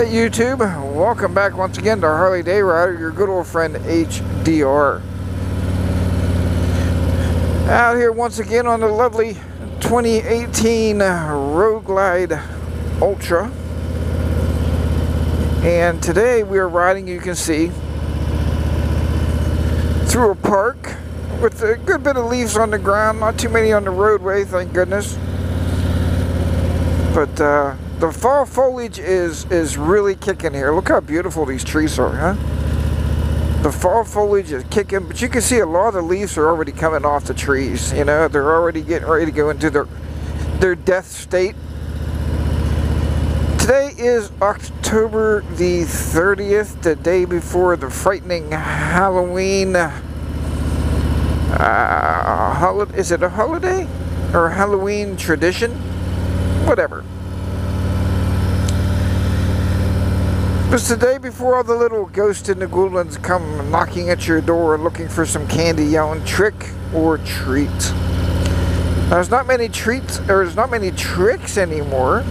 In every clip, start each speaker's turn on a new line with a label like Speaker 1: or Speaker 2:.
Speaker 1: Hey YouTube, welcome back once again to Harley Day Rider, your good old friend HDR. Out here once again on the lovely 2018 Road Glide Ultra. And today we are riding, you can see, through a park with a good bit of leaves on the ground, not too many on the roadway, thank goodness. But the fall foliage is really kicking here. Look how beautiful these trees are, huh? The fall foliage is kicking, but you can see a lot of the leaves are already coming off the trees. You know, they're already getting ready to go into their death state. Today is October the 30th, the day before the frightening Halloween. Is it a holiday or Halloween tradition? Whatever. It's the day before all the little ghosts in the Goblins come knocking at your door looking for some candy, yelling trick or treat. Now, there's not many treats, or there's not many tricks anymore.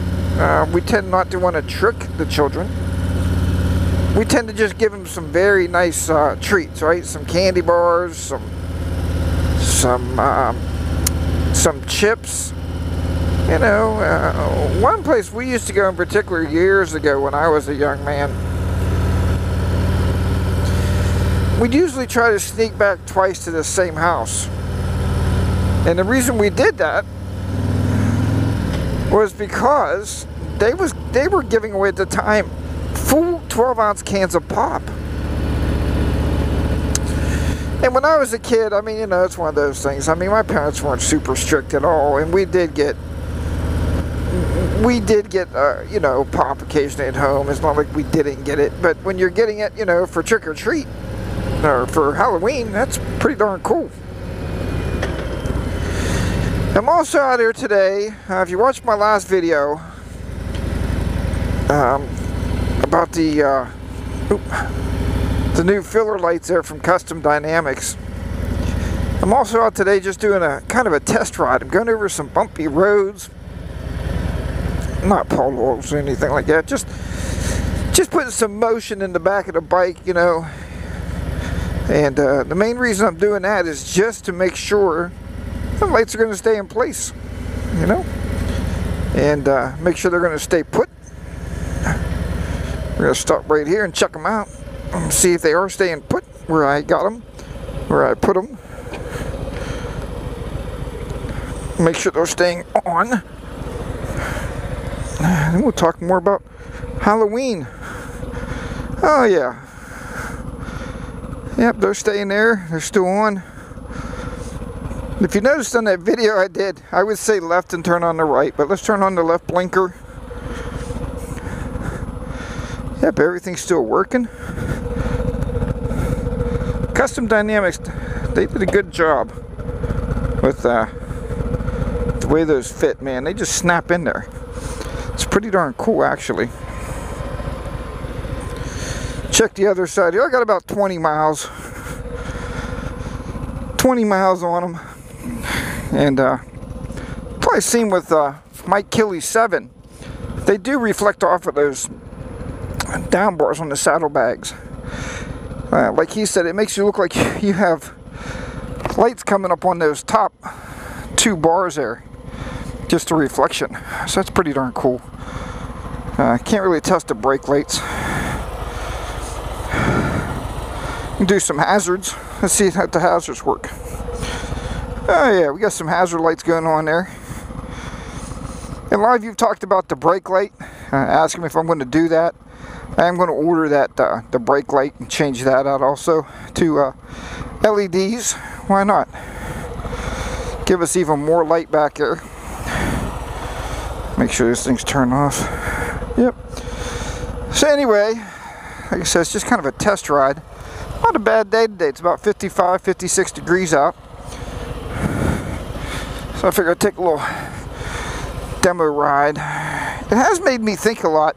Speaker 1: We tend not to want to trick the children. We tend to just give them some very nice treats, right? Some candy bars, some chips. You know, one place we used to go in particular years ago when I was a young man, we'd usually try to sneak back twice to the same house. And the reason we did that was because they were giving away at the time full 12-ounce cans of pop. And when I was a kid, I mean, you know, it's one of those things. I mean, my parents weren't super strict at all, and we did get you know, pop occasionally at home. It's not like we didn't get it, but when you're getting it, you know, for trick or treat or for Halloween, that's pretty darn cool. I'm also out here today. If you watched my last video about the new filler lights there from Custom Dynamics, I'm also out today just doing a kind of a test ride. I'm going over some bumpy roads. Not potholes or anything like that, just putting some motion in the back of the bike, you know. And the main reason I'm doing that is just to make sure the lights are going to stay in place, you know, and make sure they're going to stay put. We're going to stop right here and check them out and see if they are staying put where I got them, where I put them. Make sure they're staying on. And we'll talk more about Halloween. Oh yeah. Yep, they're staying there. They're still on. If you noticed on that video I did, I would say left and turn on the right, but let's turn on the left blinker. Yep, everything's still working. Custom Dynamics, they did a good job with the way those fit, man. They just snap in there. It's pretty darn cool, actually. Check the other side here. I got about 20 miles. 20 miles on them. And probably seen with Mike Killy 7. They do reflect off of those down bars on the saddlebags. Like he said, it makes you look like you have lights coming up on those top 2 bars there. Just a reflection. So that's pretty darn cool. Can't really test the brake lights. Do some hazards. Let's see how the hazards work. Oh yeah, we got some hazard lights going on there. And a lot of you have talked about the brake light, asking me if I'm going to do that. I am going to order that the brake light and change that out also to LEDs. Why not? Give us even more light back there. Make sure this thing's turned off. Yep. So anyway, like I said, it's just kind of a test ride. Not a bad day today. It's about 55, 56 degrees out. So I figured I'd take a little demo ride. It has made me think a lot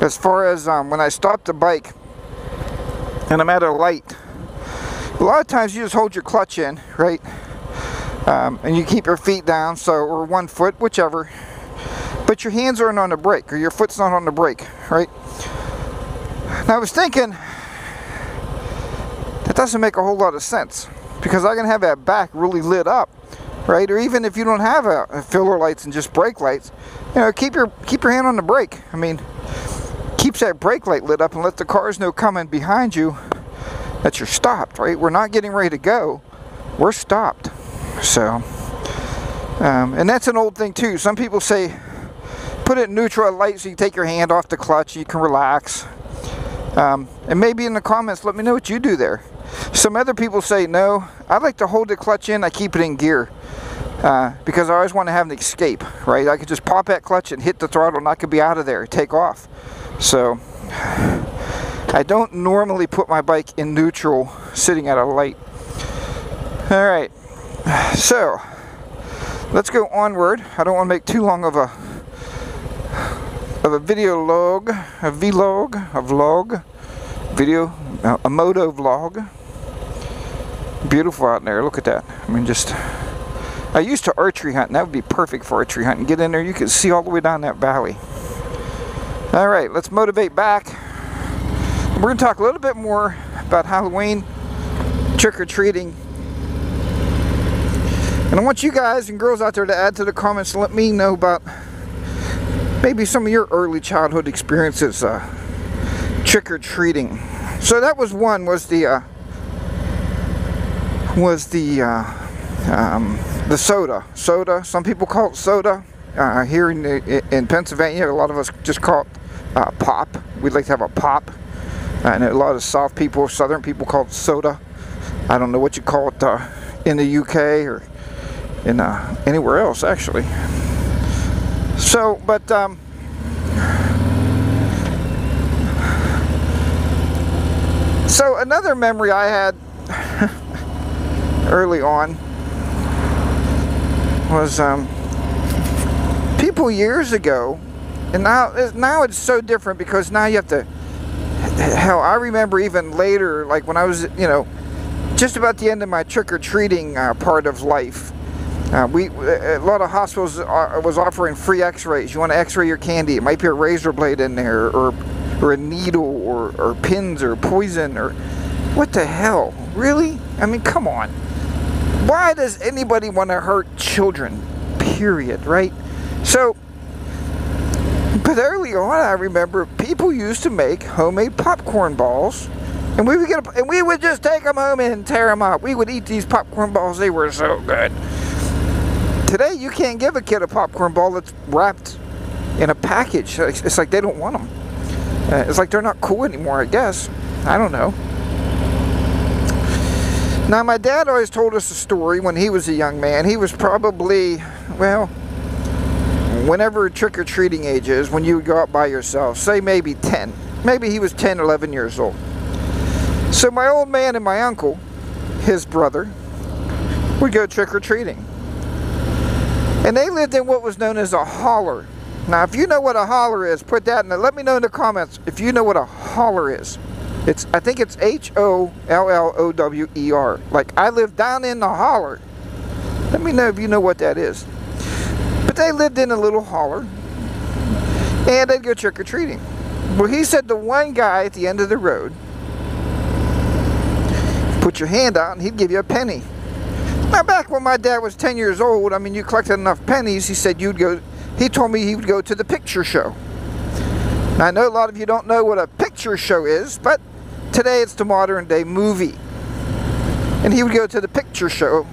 Speaker 1: as far as when I stop the bike and I'm at a light. A lot of times you just hold your clutch in, right? And you keep your feet down, so, or one foot, whichever. But your hands aren't on the brake, or your foot's not on the brake, right? And I was thinking, that doesn't make a whole lot of sense, because I can have that back really lit up, right? Or even if you don't have a filler lights and just brake lights, you know, keep your hand on the brake. I mean, keeps that brake light lit up and let the cars know coming behind you that you're stopped, right? We're not getting ready to go, we're stopped. So and that's an old thing too. Some people say put it in neutral at light so you take your hand off the clutch, you can relax. And maybe in the comments let me know what you do there. Some other people say no, I like to hold the clutch in, I keep it in gear, because I always want to have an escape, right? I could just pop that clutch and hit the throttle and I could be out of there, take off. So I don't normally put my bike in neutral sitting at a light. Alright, so let's go onward. I don't want to make too long of a video log, a vlog, video, a moto vlog. Beautiful out there, look at that. I mean, just, I used to archery hunt, and that would be perfect for archery hunting. Get in there, you can see all the way down that valley. Alright, let's motivate back. We're going to talk a little bit more about Halloween, trick-or-treating. And I want you guys and girls out there to add to the comments and let me know about maybe some of your early childhood experiences trick-or-treating. So that was one, was the soda. Some people call it soda. Here in Pennsylvania, a lot of us just call it pop. We'd like to have a pop. And a lot of South people, Southern people call it soda. I don't know what you call it in the UK or in anywhere else, actually. So, but so another memory I had early on was people years ago, and now it's so different, because now you have to, hell, I remember even later, like when I was, you know, just about the end of my trick-or-treating part of life, a lot of hospitals was offering free x-rays. You want to x-ray your candy, it might be a razor blade in there, or a needle, or pins, or poison, or what the hell, really? I mean, come on. Why does anybody want to hurt children, period, right? So, but early on, I remember people used to make homemade popcorn balls, and we would just take them home and tear them up. We would eat these popcorn balls; they were so good. Today, you can't give a kid a popcorn ball that's wrapped in a package. It's like they don't want them. It's like they're not cool anymore, I guess. I don't know. Now, my dad always told us a story when he was a young man. He was probably, well, whenever trick-or-treating age is, when you would go out by yourself, say maybe 10. Maybe he was 10, 11 years old. So my old man and my uncle, his brother, would go trick-or-treating. And they lived in what was known as a holler. Now, if you know what a holler is, put that in there. Let me know in the comments if you know what a holler is. I think it's H-O-L-L-O-W-E-R. Like, I live down in the holler. Let me know if you know what that is. But they lived in a little holler, and they'd go trick-or-treating. Well, he said the one guy at the end of the road, put your hand out and he'd give you a penny. Now, back when my dad was 10 years old, I mean, you collected enough pennies, he said he told me he would go to the picture show. Now, I know a lot of you don't know what a picture show is, but today it's the modern day movie. And he would go to the picture show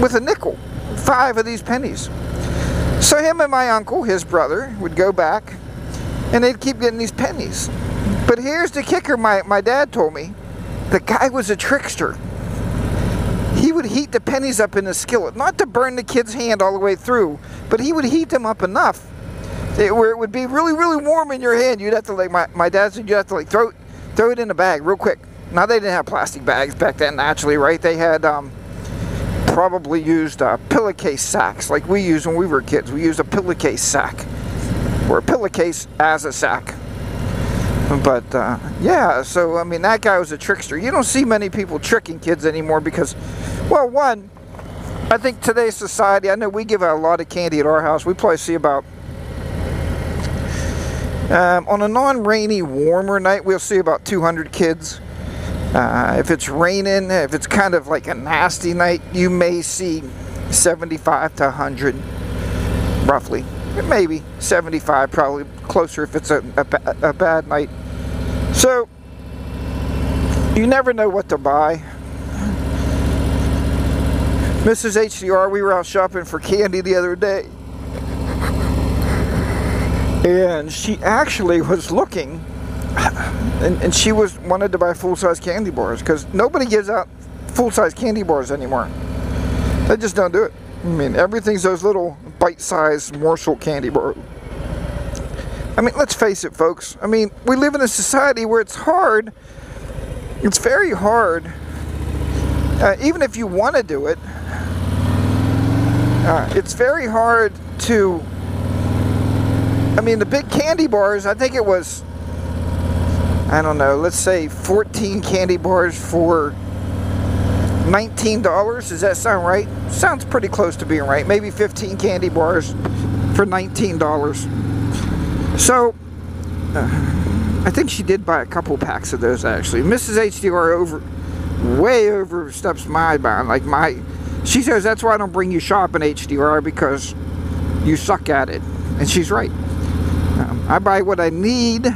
Speaker 1: with a nickel, 5 of these pennies. So him and my uncle, his brother, would go back and they'd keep getting these pennies. But here's the kicker, my dad told me. The guy was a trickster. He would heat the pennies up in a skillet, not to burn the kid's hand all the way through, but he would heat them up enough where it would be really, really warm in your hand. You'd have to, like, my dad said, you'd have to, like, throw it in a bag real quick. Now, they didn't have plastic bags back then, naturally, right? They had probably used pillowcase sacks like we used when we were kids. We used a pillowcase sack, or a pillowcase as a sack. But yeah, so I mean, that guy was a trickster. You don't see many people tricking kids anymore because, well, one, I think today's society, I know we give out a lot of candy at our house. We probably see about On a non-rainy, warmer night, we'll see about 200 kids. If it's raining, if it's kind of like a nasty night, you may see 75 to 100, roughly. Maybe 75, probably closer if it's a bad night. So, you never know what to buy. Mrs. HDR, we were out shopping for candy the other day. And she actually was looking, and she wanted to buy full-size candy bars, because nobody gives out full-size candy bars anymore. They just don't do it. I mean, everything's those little bite-sized morsel candy bars. I mean, let's face it, folks. I mean, we live in a society where it's hard. It's very hard, even if you want to do it, it's very hard to, I mean, the big candy bars, I think it was, I don't know, let's say 14 candy bars for $19. Does that sound right? Sounds pretty close to being right. Maybe 15 candy bars for $19. So, I think she did buy a couple packs of those, actually. Mrs. HDR way oversteps my bound. Like she says, that's why I don't bring you shopping, HDR, because you suck at it. And she's right. I buy what I need,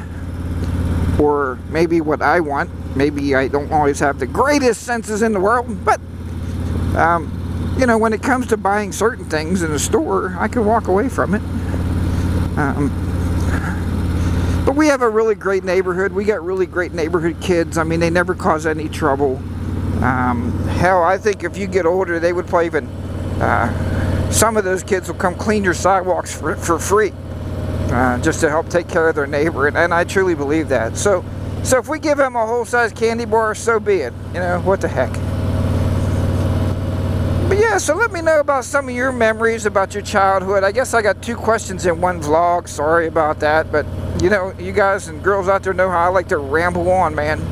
Speaker 1: or maybe what I want. Maybe I don't always have the greatest senses in the world, but you know, when it comes to buying certain things in a store, I can walk away from it. But we have a really great neighborhood. We got really great neighborhood kids. I mean, they never cause any trouble. Hell, I think if you get older, they would probably even, some of those kids will come clean your sidewalks for free. Just to help take care of their neighbor, and I truly believe that. So if we give him a whole-size candy bar, so be it. You know, what the heck. But yeah, so let me know about some of your memories about your childhood. I guess I got 2 questions in one vlog. Sorry about that, but you know, you guys and girls out there know how I like to ramble on, man.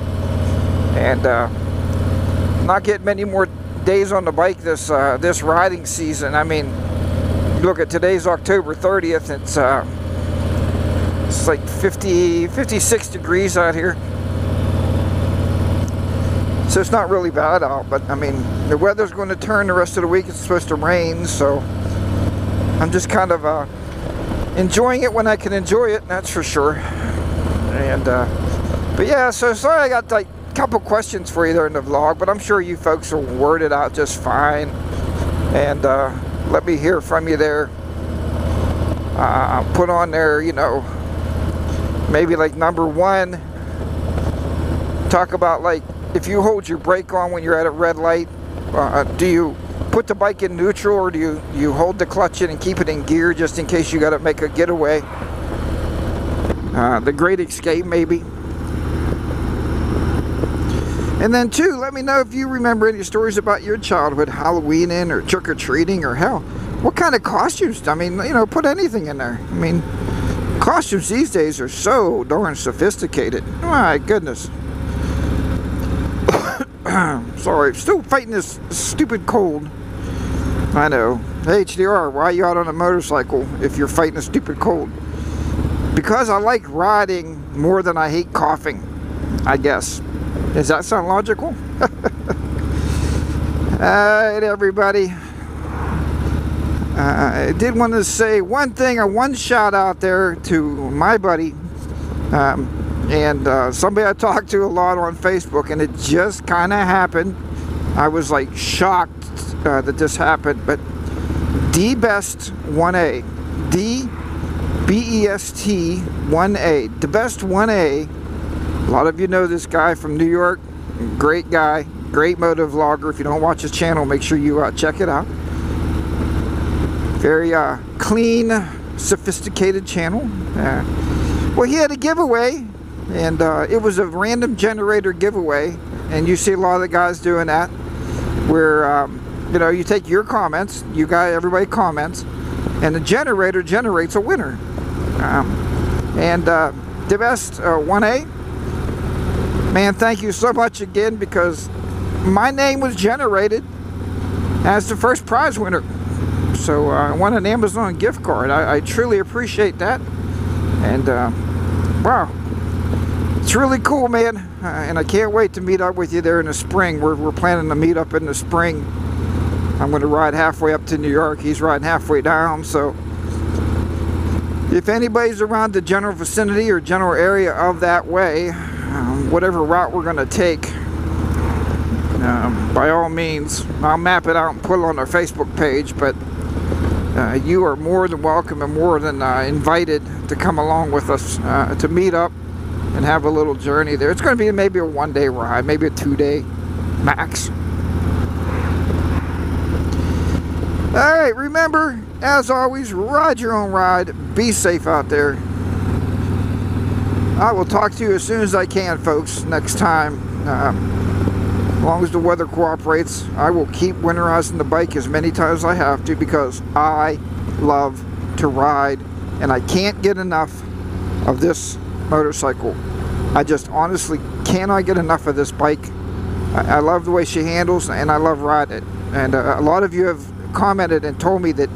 Speaker 1: And not getting many more days on the bike this riding season. I mean, look at today's October 30th. It's like 56 degrees out here. So it's not really bad out, but I mean, the weather's going to turn the rest of the week. It's supposed to rain, so I'm just kind of enjoying it when I can enjoy it, that's for sure. And but yeah, so sorry I got like a couple questions for you there in the vlog, but I'm sure you folks will word it out just fine. And let me hear from you there. Put on there, you know, maybe like number 1, talk about like if you hold your brake on when you're at a red light, do you put the bike in neutral, or do you hold the clutch in and keep it in gear just in case you got to make a getaway? The Great Escape, maybe. And then 2, let me know if you remember any stories about your childhood, Halloweening or trick-or-treating, or hell, what kind of costumes? I mean, you know, put anything in there. I mean, costumes these days are so darn sophisticated. My goodness. Sorry, still fighting this stupid cold. I know. Hey, HDR, why are you out on a motorcycle if you're fighting a stupid cold? Because I like riding more than I hate coughing, I guess. Does that sound logical? Alright, everybody. I did want to say one shout out there to my buddy, and somebody I talked to a lot on Facebook, and it just kind of happened. I was like shocked that this happened, but DBest1A, DBEST1A, DBest1A. A lot of you know this guy from New York. Great guy, great moto vlogger. If you don't watch his channel, make sure you check it out. Very clean, sophisticated channel. Well, he had a giveaway, and it was a random generator giveaway, and you see a lot of the guys doing that, where you know, you take your comments, everybody comments, and the generator generates a winner. And DBest1A, man, thank you so much again, because my name was generated as the first prize winner. So I won an Amazon gift card. I truly appreciate that. And wow, it's really cool, man. And I can't wait to meet up with you there in the spring. We're planning to meet up in the spring. I'm going to ride halfway up to New York. He's riding halfway down. So if anybody's around the general vicinity or general area of that way, whatever route we're going to take, by all means, I'll map it out and put it on our Facebook page. But you are more than welcome and more than invited to come along with us to meet up and have a little journey there. It's going to be maybe a one-day ride, maybe a 2-day max. Alright, remember, as always, ride your own ride. Be safe out there. I will talk to you as soon as I can, folks, next time. As long as the weather cooperates, I will keep winterizing the bike as many times as I have to, because I love to ride and I can't get enough of this motorcycle. I just honestly cannot get enough of this bike. I love the way she handles and I love riding it. And a lot of you have commented and told me that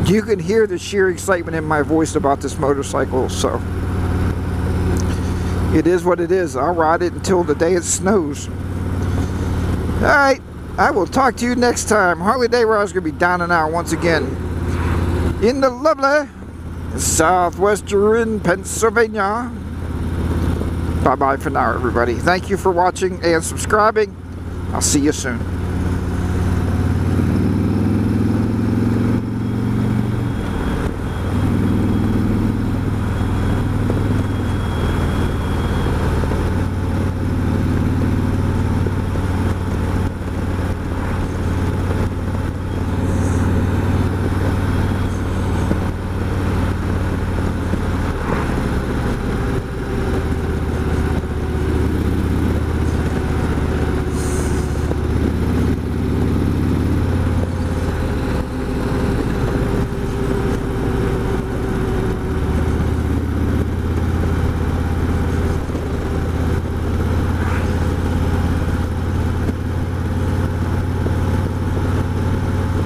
Speaker 1: you can hear the sheer excitement in my voice about this motorcycle. So it is what it is. I'll ride it until the day it snows. Alright, I will talk to you next time. Harley Day Ride's going to be down and out once again in the lovely southwestern Pennsylvania. Bye bye for now, everybody. Thank you for watching and subscribing. I'll see you soon.